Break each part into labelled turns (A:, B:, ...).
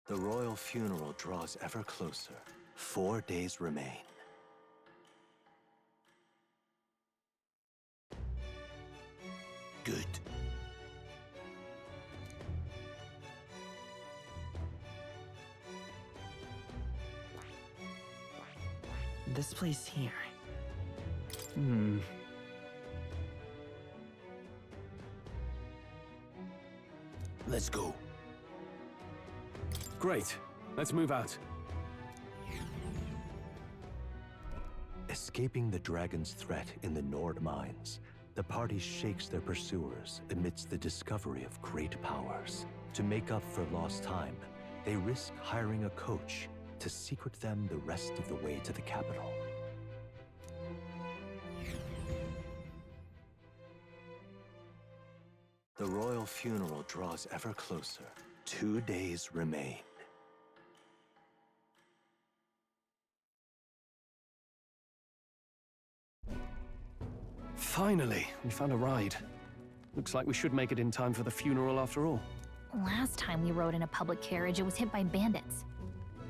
A: The royal funeral draws ever closer. 4 days remain. Good.
B: This place here.
A: Let's go.
C: Great. Let's move out.
A: Escaping the dragon's threat in the Nord mines, the party shakes their pursuers amidst the discovery of great powers. To make up for lost time, they risk hiring a coach to secret them the rest of the way to the capital. The royal funeral draws ever closer. 2 days remain.
C: Finally, we found a ride. Looks like we should make it in time for the funeral after all.
D: Last time we rode in a public carriage, it was hit by bandits.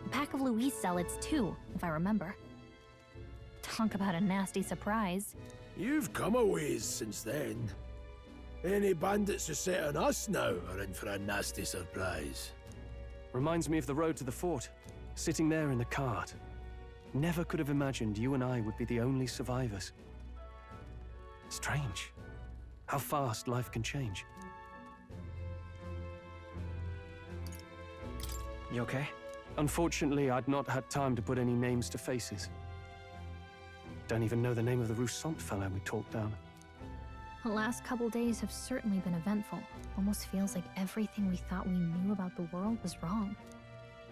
D: A pack of Louis zealots, too, if I remember. Talk about a nasty surprise.
E: You've come a ways since then. Any bandits who set on us now are in for a nasty surprise.
C: Reminds me of the road to the fort. Sitting there in the cart. Never could have imagined you and I would be the only survivors. Strange. How fast life can change.
B: You okay?
C: Unfortunately, I'd not had time to put any names to faces. Don't even know the name of the Roussant fellow we talked down.
D: The last couple days have certainly been eventful. Almost feels like everything we thought we knew about the world was wrong.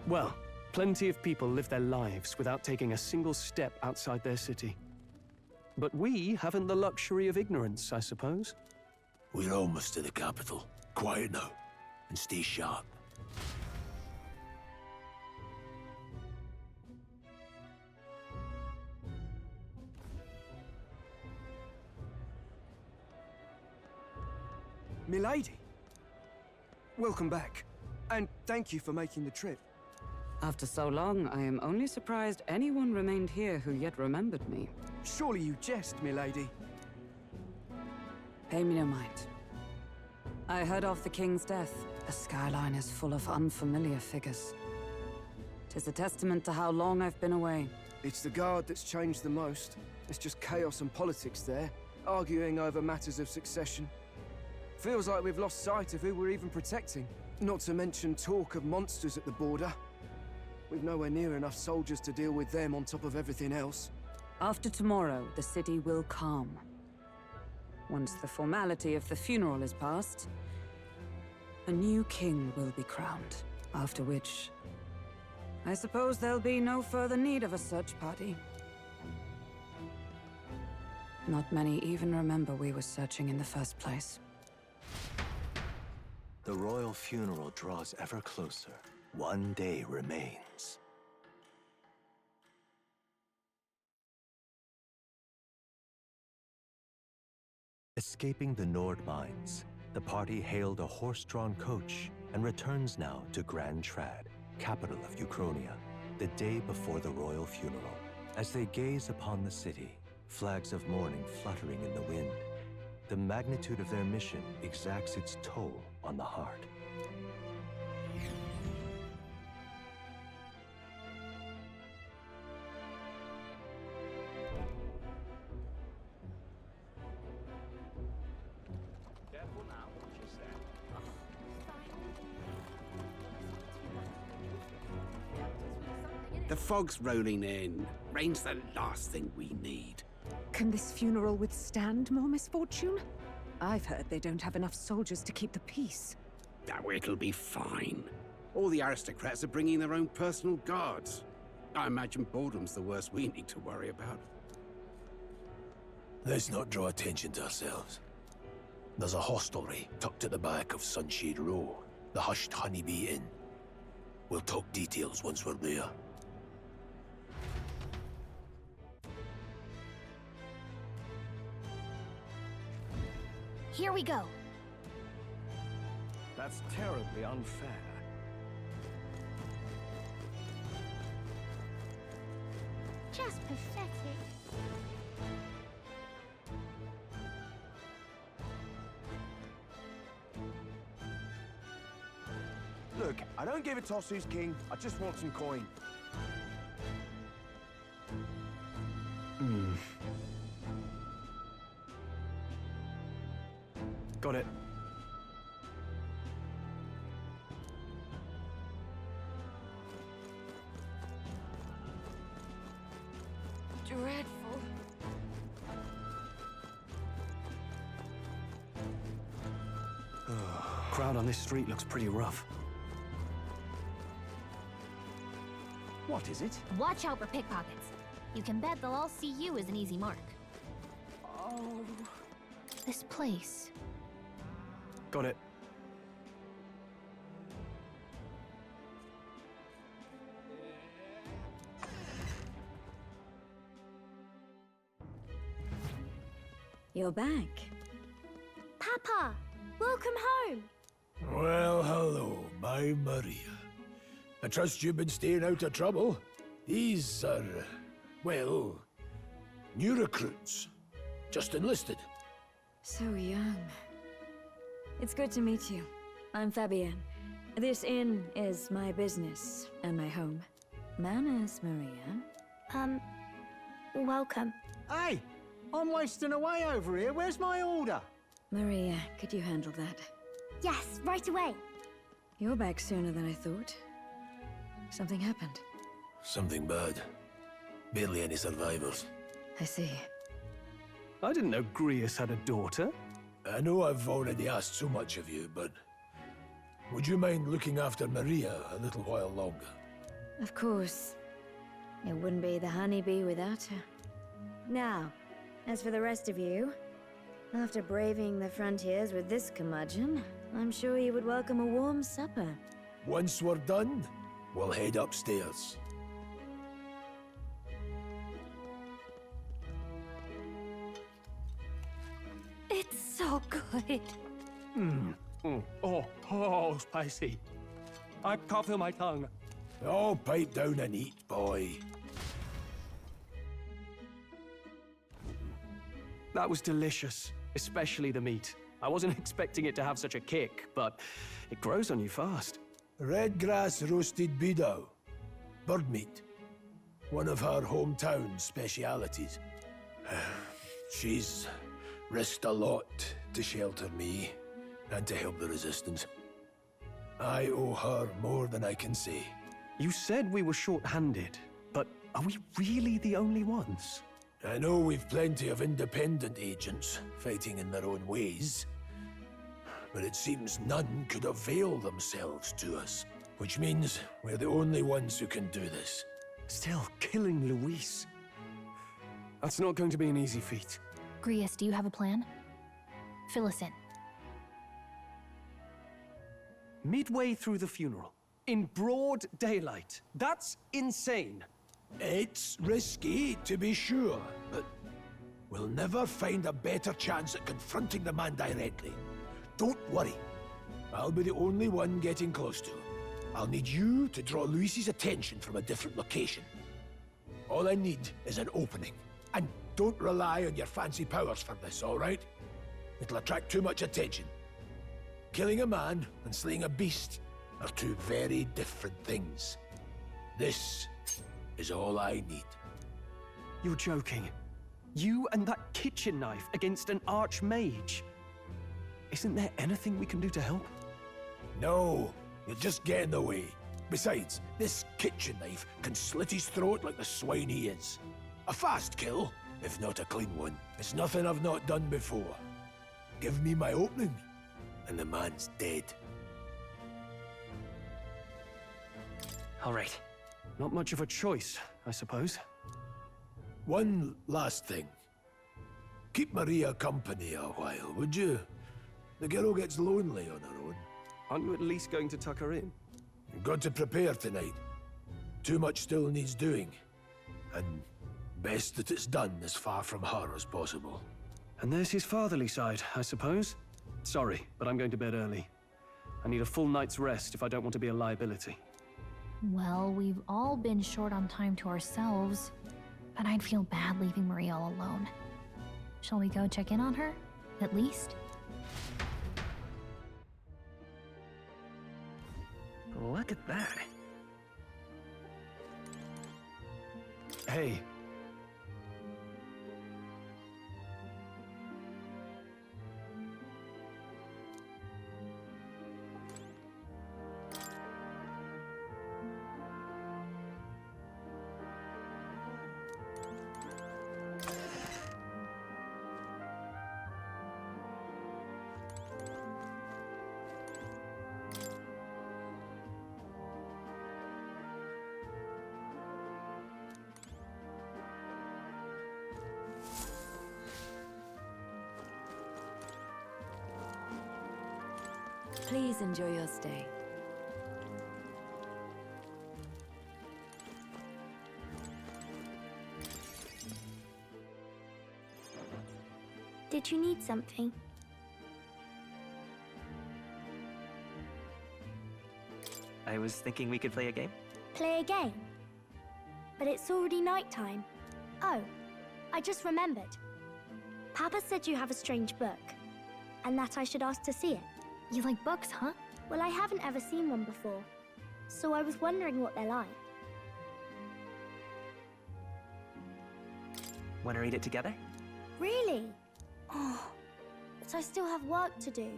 C: Well, plenty of people live their lives without taking a single step outside their city. But we haven't the luxury of ignorance, I suppose.
E: We're almost to the capital. Quiet now, and stay sharp.
F: Milady, welcome back, and thank you for making the trip.
G: After so long, I am only surprised anyone remained here who yet remembered me.
F: Surely you jest, milady.
G: Pay me no mind. I heard of the king's death. The skyline is full of unfamiliar figures. 'Tis a testament to how long I've been away.
F: It's the guard that's changed the most. It's just chaos and politics there, arguing over matters of succession. Feels like we've lost sight of who we're even protecting. Not to mention talk of monsters at the border. We've nowhere near enough soldiers to deal with them on top of everything else.
G: After tomorrow, the city will calm. Once the formality of the funeral is past, a new king will be crowned. After which, I suppose there'll be no further need of a search party. Not many even remember we were searching in the first place.
A: The royal funeral draws ever closer. 1 day remains. Escaping the Nord mines, the party hailed a horse-drawn coach and returns now to Grand Trad, capital of Euchronia, the day before the royal funeral. As they gaze upon the city, flags of mourning fluttering in the wind, the magnitude of their mission exacts its toll on the heart.
H: The fog's rolling in. Rain's the last thing we need.
I: Can this funeral withstand more misfortune? I've heard they don't have enough soldiers to keep the peace.
H: Oh, it'll be fine. All the aristocrats are bringing their own personal guards. I imagine boredom's the worst we need to worry about.
E: Let's not draw attention to ourselves. There's a hostelry tucked at the back of Sunshade Row, the Hushed Honeybee Inn. We'll talk details once we're there.
D: Here we go.
C: That's terribly unfair.
J: Just pathetic.
F: Look, I don't give a toss who's king. I just want some coin.
C: Got it.
G: Dreadful.
C: Crowd on this street looks pretty rough.
F: What is it?
D: Watch out for pickpockets. You can bet they'll all see you as an easy mark.
G: Oh.
D: This place.
C: Got it.
K: You're back.
J: Papa, welcome home.
E: Well, hello, my Maria. I trust you've been staying out of trouble. These are, well, new recruits. Just enlisted.
K: So young. It's good to meet you. I'm Fabienne. This inn is my business and my home. Manners, Maria.
J: Welcome.
L: Hey, I'm wasting away over here. Where's my order?
K: Maria, could you handle that?
J: Yes, right away.
K: You're back sooner than I thought. Something happened.
E: Something bad. Barely any survivors.
K: I see.
C: I didn't know Grius had a daughter.
E: I know I've already asked so much of you, but would you mind looking after Maria a little while longer?
K: Of course. It wouldn't be the honeybee without her. Now, as for the rest of you, after braving the frontiers with this curmudgeon, I'm sure you would welcome a warm supper.
E: Once we're done, we'll head upstairs.
J: It's so good.
C: Oh, spicy. I can't feel my tongue.
E: Oh, pipe down and eat, boy.
C: That was delicious, especially the meat. I wasn't expecting it to have such a kick, but it grows on you fast.
E: Red grass roasted beedow. Bird meat. One of her hometown specialities. She's risked a lot to shelter me and to help the resistance. I owe her more than I can say.
C: You said we were short-handed, but are we really the only ones?
E: I know we've plenty of independent agents fighting in their own ways, but it seems none could avail themselves to us, which means we're the only ones who can do this.
C: Still, killing Luis. That's not going to be an easy feat.
D: Grius, do you have a plan? Fill us in.
C: Midway through the funeral, in broad daylight. That's insane.
E: It's risky, to be sure, but we'll never find a better chance at confronting the man directly. Don't worry. I'll be the only one getting close to him. I'll need you to draw Luis's attention from a different location. All I need is an opening. And don't rely on your fancy powers for this, all right? It'll attract too much attention. Killing a man and slaying a beast are two very different things. This is all I need.
C: You're joking. You and that kitchen knife against an archmage. Isn't there anything we can do to help?
E: No, you'll just get in the way. Besides, this kitchen knife can slit his throat like the swine he is. A fast kill, if not a clean one. It's nothing I've not done before. Give me my opening, and the man's dead.
B: All right.
C: Not much of a choice, I suppose.
E: One last thing. Keep Maria company a while, would you? The girl gets lonely on her own.
C: Aren't you at least going to tuck her in?
E: You've got to prepare tonight. Too much still needs doing. And best that it's done as far from her as possible.
C: And there's his fatherly side, I suppose. Sorry, but I'm going to bed early. I need a full night's rest if I don't want to be a liability.
D: Well, we've all been short on time to ourselves. but I'd feel bad leaving Maria all alone. Shall we go check in on her, at least?
B: Look at that.
C: Hey.
K: Please enjoy your stay.
J: Did you need something?
B: I was thinking we could play a game.
J: Play a game? But it's already nighttime. Oh, I just remembered. Papa said you have a strange book, and that I should ask to see it.
D: You like books, huh?
J: Well, I haven't ever seen one before, so I was wondering what they're like.
B: Want to read it together?
J: Really? Oh, but I still have work to do.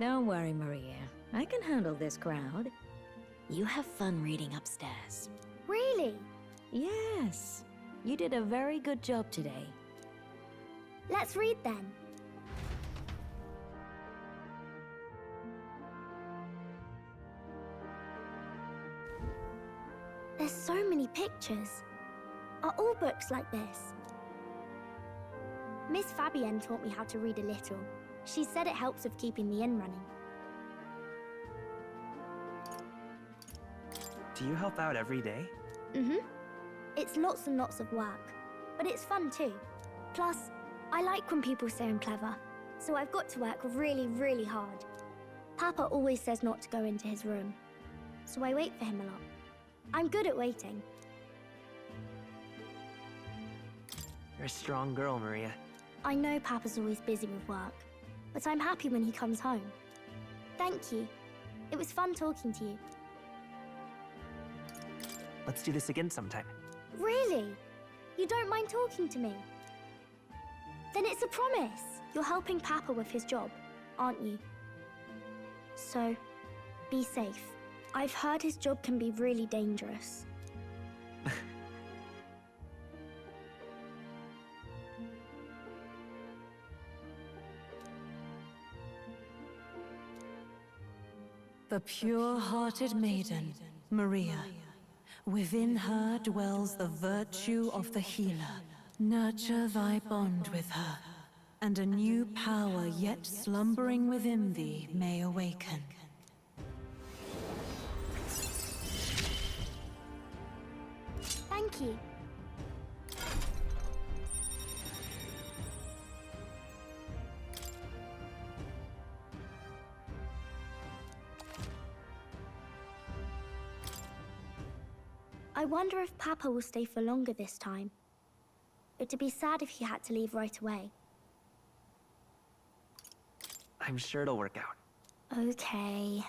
K: Don't worry, Maria. I can handle this crowd. You have fun reading upstairs.
J: Really?
K: Yes. You did a very good job today.
J: Let's read then. There's so many pictures. Are all books like this? Miss Fabienne taught me how to read a little. She said it helps with keeping the inn running.
B: Do you help out every day?
J: Mm-hmm. It's lots and lots of work, but it's fun too. Plus, I like when people say I'm clever, so I've got to work really, really hard. Papa always says not to go into his room, so I wait for him a lot. I'm good at waiting.
B: You're a strong girl, Maria.
J: I know Papa's always busy with work, but I'm happy when he comes home. Thank you. It was fun talking to you.
B: Let's do this again sometime.
J: Really? You don't mind talking to me? Then it's a promise. You're helping Papa with his job, aren't you? So, be safe. I've heard his job can be really dangerous.
M: The pure-hearted maiden, Maria. Within her dwells the virtue of the healer. Nurture thy bond with her, and a new power yet slumbering within thee may awaken.
J: Thank you. I wonder if Papa will stay for longer this time. It'd be sad if he had to leave right away.
B: I'm sure it'll work out.
J: Okay.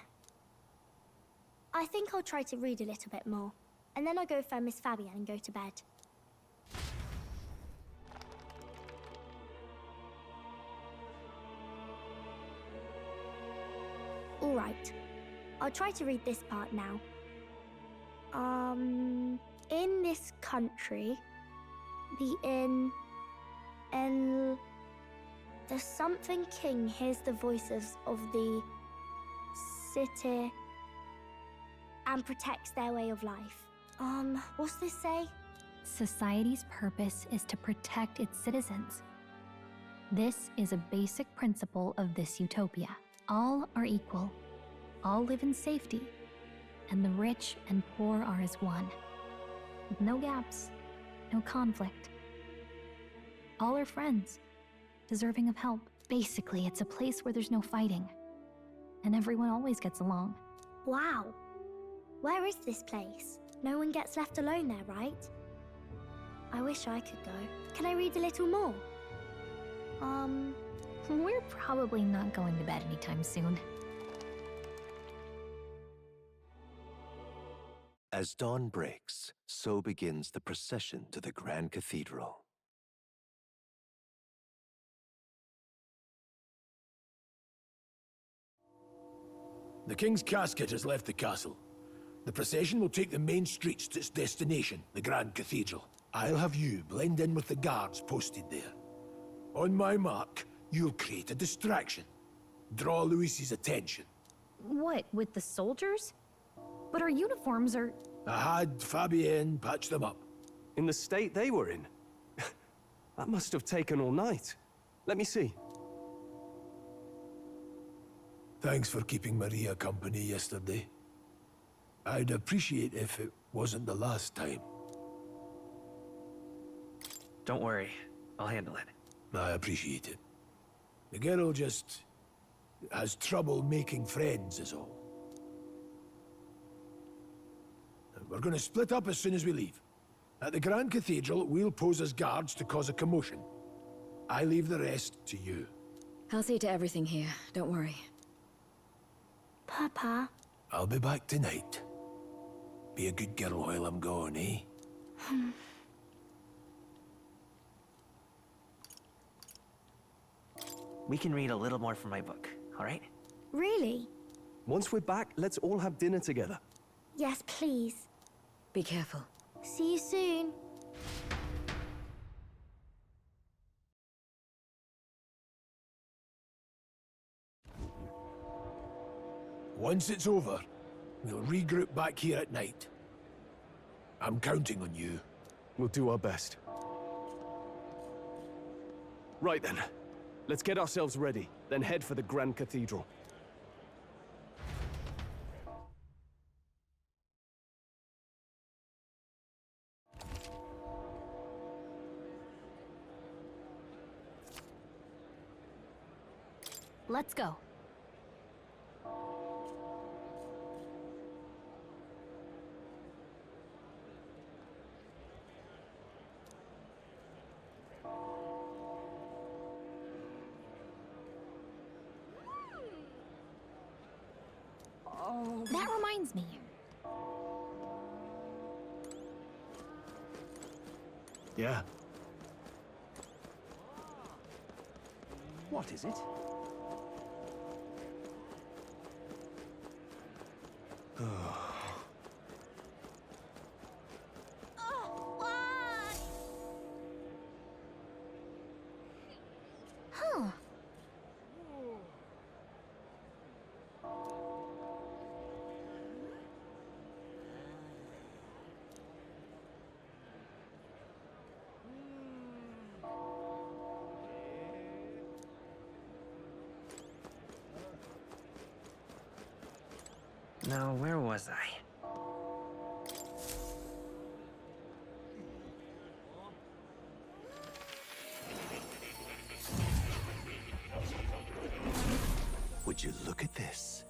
J: I think I'll try to read a little bit more, and then I'll go find Miss Fabienne and go to bed. All right. I'll try to read this part now. In this country, the something king hears the voices of the city and protects their way of life. What's this say?
D: Society's purpose is to protect its citizens. This is a basic principle of this utopia. All are equal. All live in safety. And the rich and poor are as one. With no gaps, no conflict. All are friends, deserving of help. Basically, it's a place where there's no fighting. And everyone always gets along.
J: Wow. Where is this place? No one gets left alone there, right? I wish I could go. Can I read a little more?
D: We're probably not going to bed anytime soon.
A: As dawn breaks, so begins the procession to the Grand Cathedral.
E: The King's casket has left the castle. The procession will take the main streets to its destination, the Grand Cathedral. I'll have you blend in with the guards posted there. On my mark, you'll create a distraction. Draw Luis's attention.
D: What, with the soldiers? But our uniforms are...
E: I had Fabienne patch them up.
C: In the state they were in? That must have taken all night. Let me see.
E: Thanks for keeping Maria company yesterday. I'd appreciate if it wasn't the last time.
B: Don't worry. I'll handle it.
E: I appreciate it. The girl just has trouble making friends is all. We're gonna split up as soon as we leave. At the Grand Cathedral, we'll pose as guards to cause a commotion. I leave the rest to you.
K: I'll see to everything here, don't worry.
J: Papa?
E: I'll be back tonight. Be a good girl while I'm gone, eh?
B: We can read a little more from my book, all right?
J: Really?
C: Once we're back, let's all have dinner together.
J: Yes, please.
K: Be careful.
J: See you soon.
E: Once it's over, we'll regroup back here at night. I'm counting on you.
C: We'll do our best. Right then. Let's get ourselves ready, then head for the Grand Cathedral.
D: Let's go. That reminds me.
C: Yeah.
L: What is it?
D: Huh.
B: Now, where was I?
A: Would you look at this?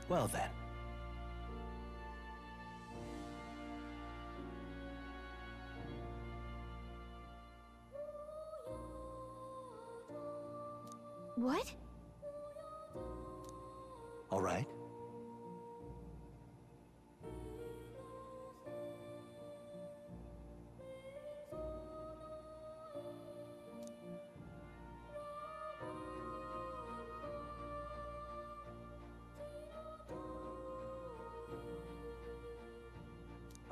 A: Well then.
D: What?
A: All right.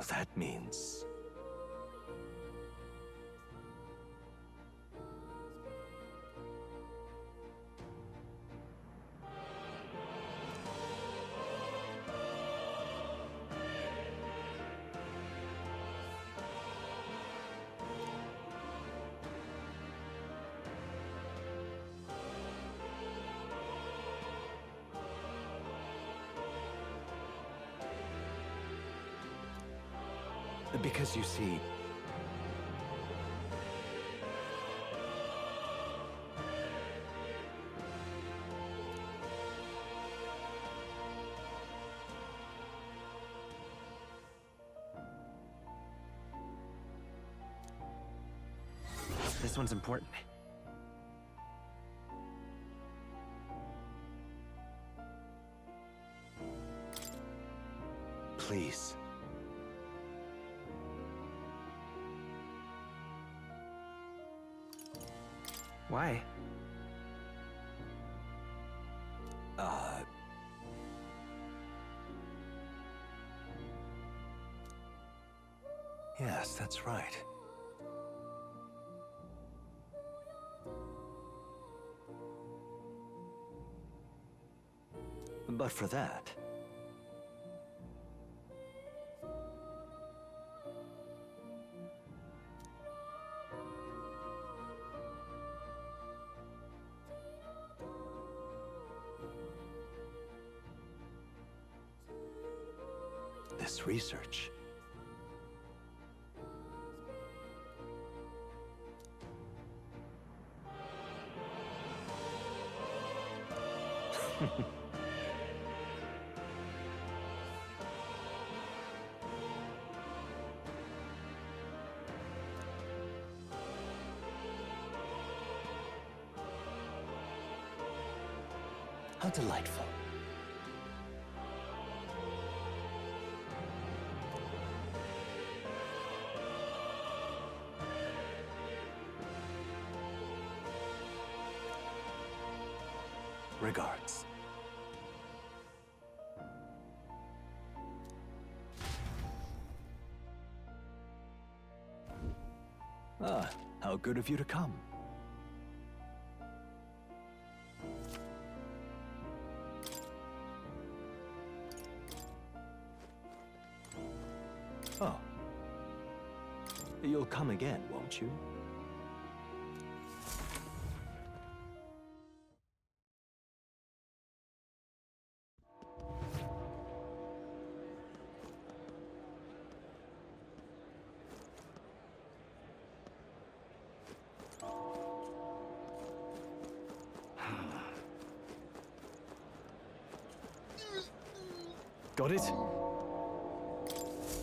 A: That means... Because you see...
B: This one's important.
A: Please.
B: Why?
A: Yes, that's right. But for that... this research. How delightful. Regards. Ah, how good of you to come. Oh. You'll come again, won't you?
C: Got it?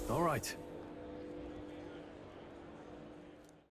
C: All right.